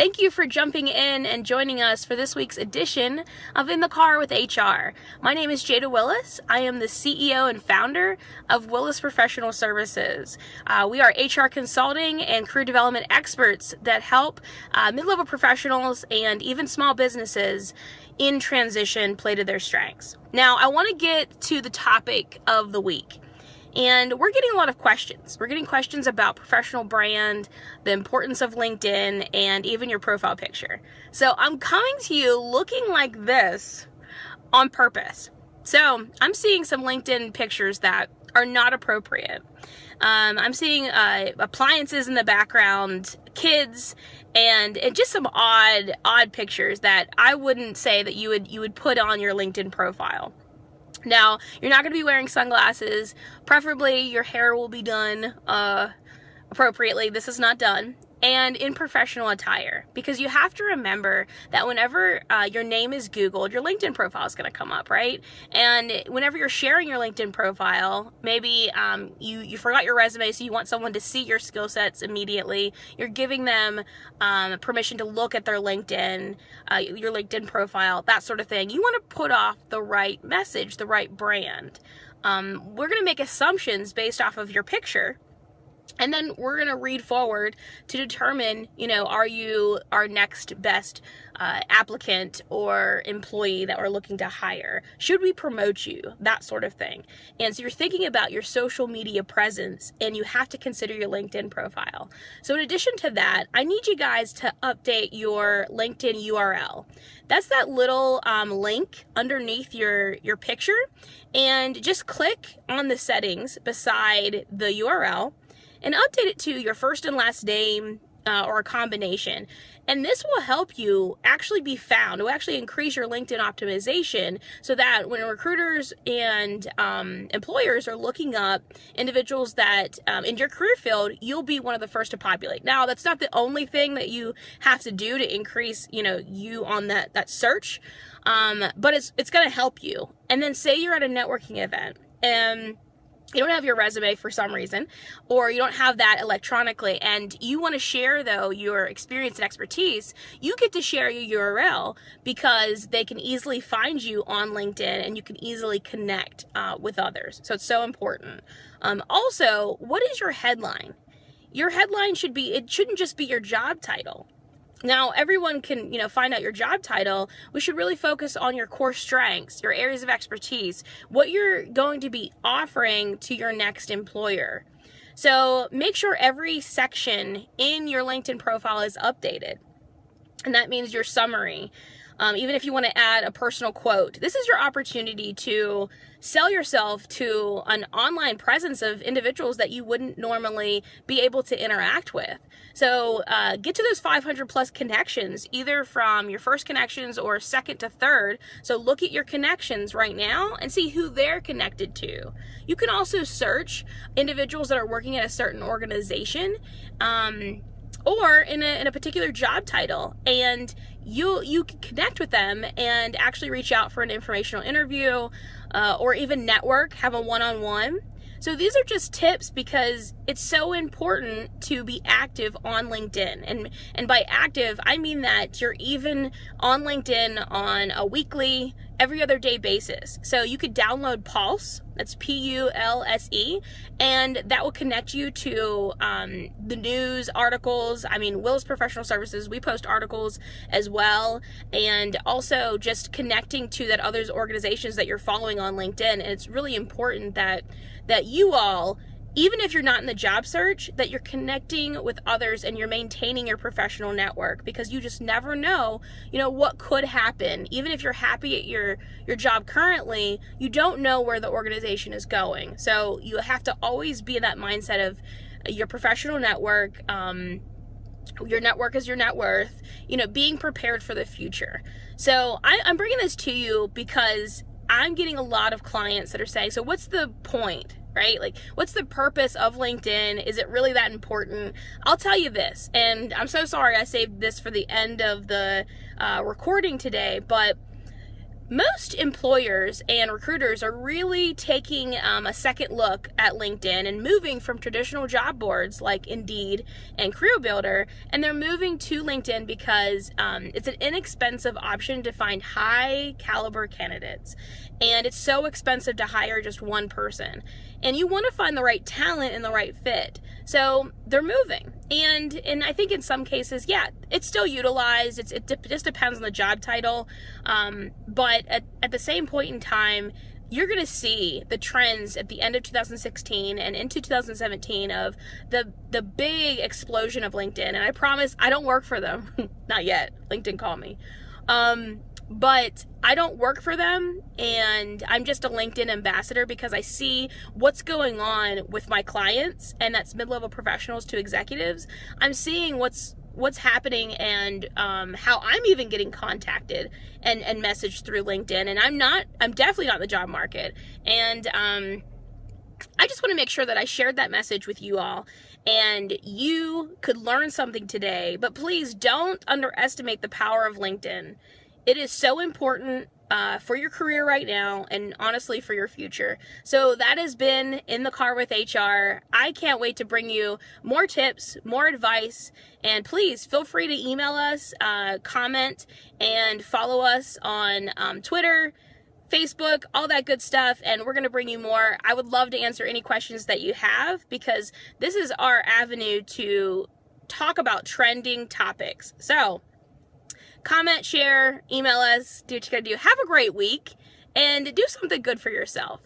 Thank you for jumping in and joining us for this week's edition of In the Car with HR. My name is Jada Willis. I am the CEO and founder of Willis Professional Services. We are HR consulting and career development experts that help mid-level professionals and even small businesses in transition play to their strengths. Now, I want to get to the topic of the week. And we're getting a lot of questions. We're getting questions about professional brand, the importance of LinkedIn, and even your profile picture. So I'm coming to you looking like this on purpose. So I'm seeing some LinkedIn pictures that are not appropriate. I'm seeing appliances in the background, kids, and just some odd pictures that I wouldn't say that you would put on your LinkedIn profile. Now, you're not going to be wearing sunglasses. Preferably, your hair will be done appropriately. This is not done. And in professional attire. Because you have to remember that whenever your name is Googled, your LinkedIn profile is going to come up, right? And whenever you're sharing your LinkedIn profile, maybe you forgot your resume, so you want someone to see your skill sets immediately. You're giving them permission to look at their LinkedIn, your LinkedIn profile, that sort of thing. You want to put off the right message, the right brand. We're going to make assumptions based off of your picture. And then we're going to read forward to determine, are you our next best applicant or employee that we're looking to hire? Should we promote you? That sort of thing. And so you're thinking about your social media presence, and you have to consider your LinkedIn profile. So in addition to that, I need you guys to update your LinkedIn URL. That's that little link underneath your picture, and just click on the settings beside the URL and update it to your first and last name or a combination. And this will help you actually be found. It will actually increase your LinkedIn optimization so that when recruiters and employers are looking up individuals that in your career field, you'll be one of the first to populate. Now, that's not the only thing that you have to do to increase, you on that search, but it's going to help you. And then say you're at a networking event and you don't have your resume for some reason, or you don't have that electronically, and you want to share, though, your experience and expertise, you get to share your URL because they can easily find you on LinkedIn and you can easily connect with others. So it's so important. Also, what is your headline? Your headline shouldn't just be your job title. Now, everyone can, find out your job title. We should really focus on your core strengths, your areas of expertise, what you're going to be offering to your next employer. So make sure every section in your LinkedIn profile is updated. And that means your summary. Even if you want to add a personal quote, this is your opportunity to sell yourself to an online presence of individuals that you wouldn't normally be able to interact with. So get to those 500 plus connections, either from your first connections or second to third. So look at your connections right now and see who they're connected to. You can also search individuals that are working at a certain organization, or in a particular job title, and you can connect with them and actually reach out for an informational interview, or even network, have a one-on-one. So these are just tips because it's so important to be active on LinkedIn. And by active, I mean that you're even on LinkedIn on a weekly, every other day basis. So you could download Pulse, that's P-U-L-S-E, and that will connect you to the news, articles. Willis Professional Services, we post articles as well, and also just connecting to that other organizations that you're following on LinkedIn. And it's really important that you all, even if you're not in the job search, that you're connecting with others and you're maintaining your professional network, because you just never know, what could happen. Even if you're happy at your job currently, you don't know where the organization is going. So you have to always be in that mindset of your professional network. Your network is your net worth, being prepared for the future. So I'm bringing this to you because I'm getting a lot of clients that are saying, so what's the point? Right? Like, what's the purpose of LinkedIn? Is it really that important? I'll tell you this, and I'm so sorry I saved this for the end of the recording today, but most employers and recruiters are really taking a second look at LinkedIn and moving from traditional job boards like Indeed and Career Builder, and they're moving to LinkedIn because it's an inexpensive option to find high caliber candidates, and it's so expensive to hire just one person, and you want to find the right talent and the right fit. So they're moving, and I think in some cases, yeah, it's still utilized. It just depends on the job title, but at the same point in time, you're going to see the trends at the end of 2016 and into 2017 of the big explosion of LinkedIn. And I promise I don't work for them. Not yet. LinkedIn call me. But I don't work for them, and I'm just a LinkedIn ambassador because I see what's going on with my clients, and that's mid-level professionals to executives. I'm seeing what's happening and how I'm even getting contacted and messaged through LinkedIn, and I'm definitely not in the job market. And I just want to make sure that I shared that message with you all, and you could learn something today. But please don't underestimate the power of LinkedIn. It is so important for your career right now, and honestly for your future. So that has been In the Car with HR. I can't wait to bring you more tips, more advice, and please feel free to email us, comment, and follow us on Twitter, Facebook, all that good stuff, and we're going to bring you more. I would love to answer any questions that you have, because this is our avenue to talk about trending topics. So comment, share, email us, do what you gotta do. Have a great week, and do something good for yourself.